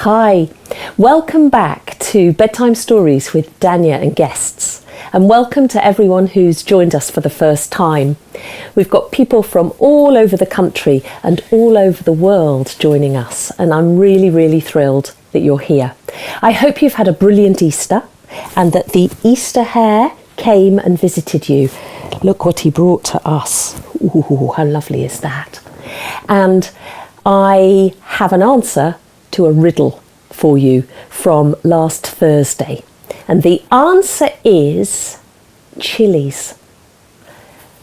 Hi, welcome back to Bedtime Stories with Danyah and Guests, and welcome to everyone who's joined us for the first time. We've got people from all over the country and all over the world joining us, and I'm really thrilled that you're here. I hope you've had a brilliant Easter and that the Easter hare came and visited you. Look what he brought to us. Ooh, how lovely is that? And I have an answer to a riddle for you from last Thursday. And the answer is chilies.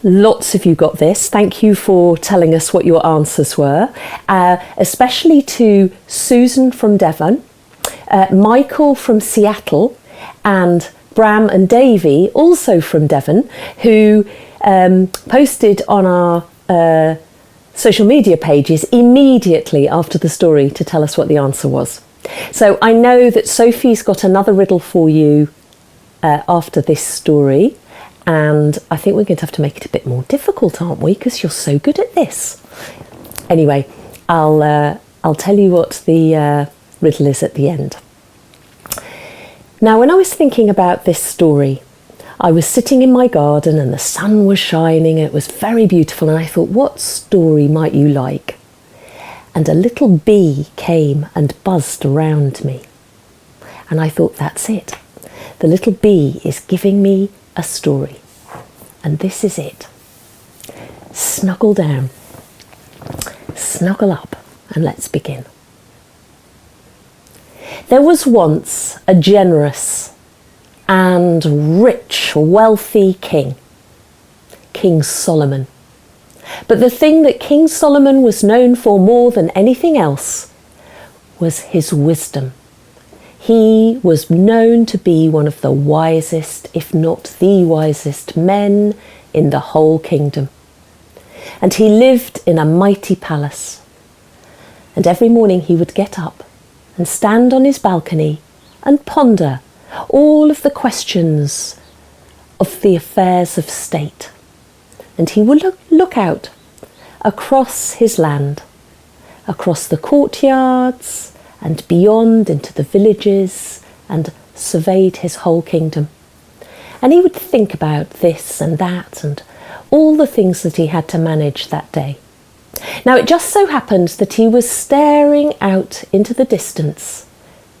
Lots of you got this. Thank you for telling us what your answers were, especially to Susan from Devon, Michael from Seattle, and Bram and Davy, also from Devon, who posted on our social media pages immediately after the story to tell us what the answer was. So I know that Sophie's got another riddle for you after this story, and I think we're going to have to make it a bit more difficult, aren't we? Because you're so good at this. Anyway, I'll tell you what the riddle is at the end. Now, when I was thinking about this story, I was sitting in my garden and the sun was shining. It was very beautiful, and I thought, what story might you like? And a little bee came and buzzed around me. And I thought, that's it. The little bee is giving me a story. And this is it. Snuggle down, snuggle up, and let's begin. There was once a generous and rich, wealthy king, King Solomon. But the thing that King Solomon was known for more than anything else was his wisdom. He was known to be one of the wisest, if not the wisest, men in the whole kingdom. And he lived in a mighty palace. And every morning he would get up and stand on his balcony and ponder all of the questions of the affairs of state. And he would look out across his land, across the courtyards and beyond into the villages, and surveyed his whole kingdom. And he would think about this and that and all the things that he had to manage that day. Now, it just so happened that he was staring out into the distance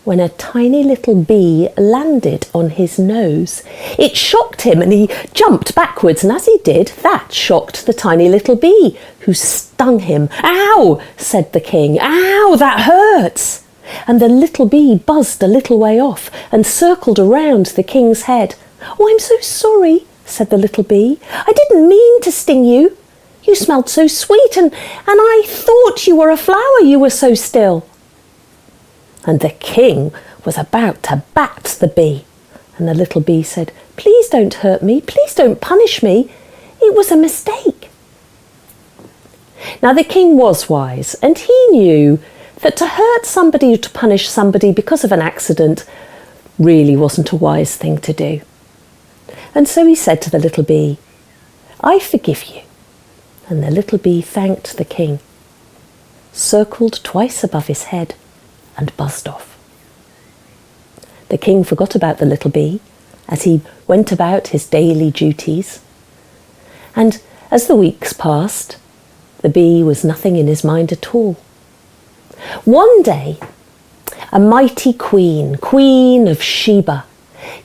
when a tiny little bee landed on his nose. It shocked him and he jumped backwards, and as he did, that shocked the tiny little bee, who stung him. "Ow!" said the king. "Ow, that hurts!" And the little bee buzzed a little way off and circled around the king's head. "Oh, I'm so sorry," said the little bee. "I didn't mean to sting you. You smelled so sweet, and I thought you were a flower, you were so still." And the king was about to bat the bee. And the little bee said, "Please don't hurt me. Please don't punish me. It was a mistake." Now, the king was wise, and he knew that to hurt somebody or to punish somebody because of an accident really wasn't a wise thing to do. And so he said to the little bee, "I forgive you." And the little bee thanked the king, circled twice above his head, and buzzed off. The king forgot about the little bee as he went about his daily duties. And as the weeks passed, the bee was nothing in his mind at all. One day, a mighty Queen of Sheba,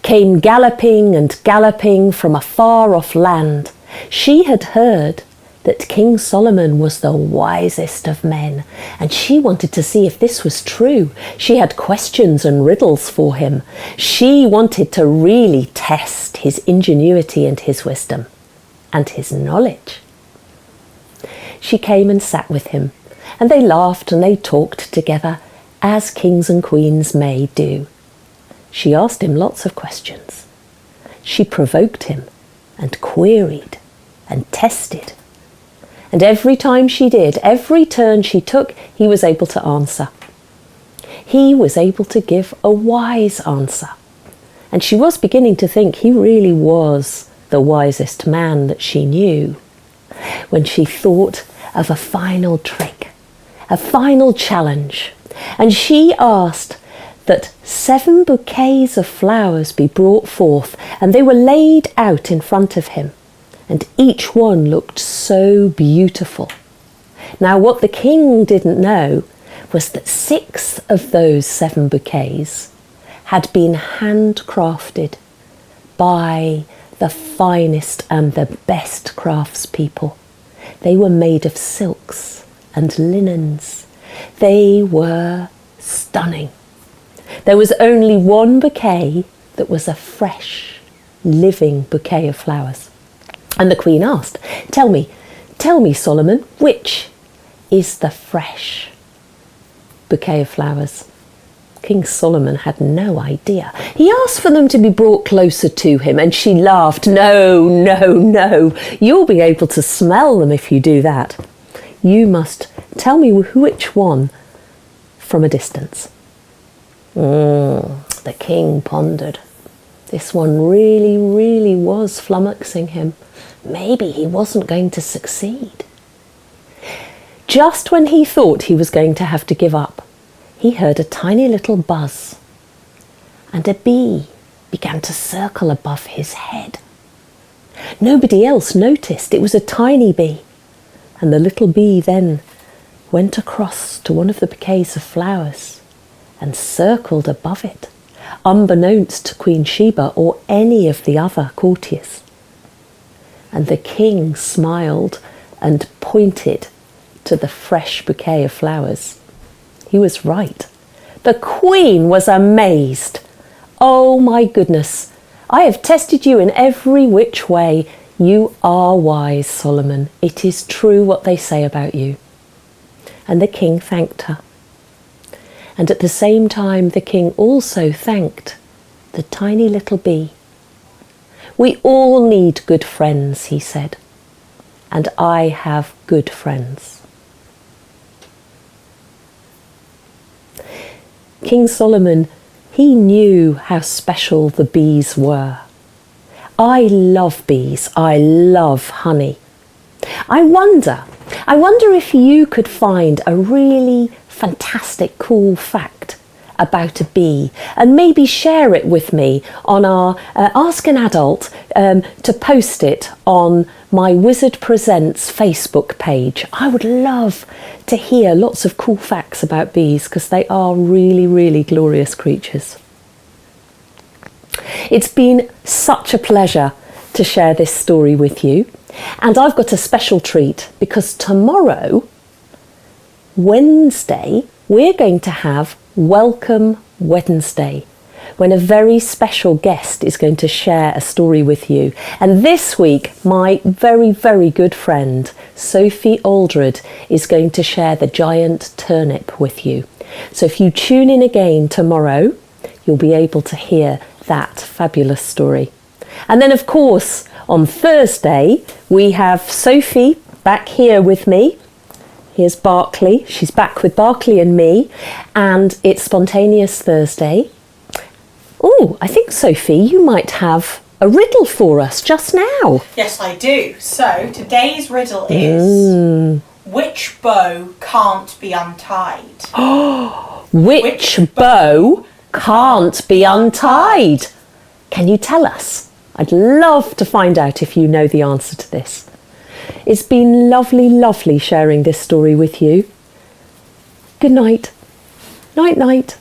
came galloping and galloping from a far-off land. She had heard that King Solomon was the wisest of men, and she wanted to see if this was true. She had questions and riddles for him. She wanted to really test his ingenuity and his wisdom and his knowledge. She came and sat with him, and they laughed and they talked together, as kings and queens may do. She asked him lots of questions. She provoked him and queried and tested. And every time she did, every turn she took, he was able to answer. He was able to give a wise answer. And she was beginning to think he really was the wisest man that she knew, when she thought of a final trick, a final challenge, And she asked that 7 bouquets of flowers be brought forth, and they were laid out in front of him, and each one looked so beautiful. Now, what the king didn't know was that 6 of those 7 bouquets had been handcrafted by the finest and the best craftspeople. They were made of silks and linens. They were stunning. There was only one bouquet that was a fresh, living bouquet of flowers. And the Queen asked, tell me, Solomon, which is the fresh bouquet of flowers? King Solomon had no idea. He asked for them to be brought closer to him, and she laughed. No, you'll be able to smell them if you do that. You must tell me which one from a distance. The king pondered. This one really was flummoxing him. Maybe he wasn't going to succeed. Just when he thought he was going to have to give up, he heard a tiny little buzz, and a bee began to circle above his head. Nobody else noticed. It was a tiny bee, and the little bee then went across to one of the bouquets of flowers and circled above it, unbeknownst to Queen Sheba or any of the other courtiers. And the king smiled and pointed to the fresh bouquet of flowers. He was right. The Queen was amazed. Oh my goodness, I have tested you in every which way. You are wise, Solomon. It is true what they say about you. And the king thanked her. And at the same time, the king also thanked the tiny little bee. We all need good friends, he said, and I have good friends. King Solomon, he knew how special the bees were. I love bees. I love honey. I wonder if you could find a really fantastic, cool fact about a bee and maybe share it with me on our Ask an Adult to post it on my Wizard Presents Facebook page. I would love to hear lots of cool facts about bees because they are really glorious creatures. It's been such a pleasure to share this story with you, and I've got a special treat because tomorrow, Wednesday, we're going to have Welcome Wednesday, when a very special guest is going to share a story with you. And this week, my very good friend, Sophie Aldred, is going to share the giant turnip with you. So if you tune in again tomorrow, you'll be able to hear that fabulous story. And then, of course, on Thursday, we have Sophie back here with me. Here's Barclay. She's back with Barclay and me, and it's Spontaneous Thursday. Oh, I think, Sophie, you might have a riddle for us just now. Yes, I do. So, today's riddle is, which bow can't be untied? Which bow can't be untied? Can you tell us? I'd love to find out if you know the answer to this. It's been lovely sharing this story with you. Good night. Night.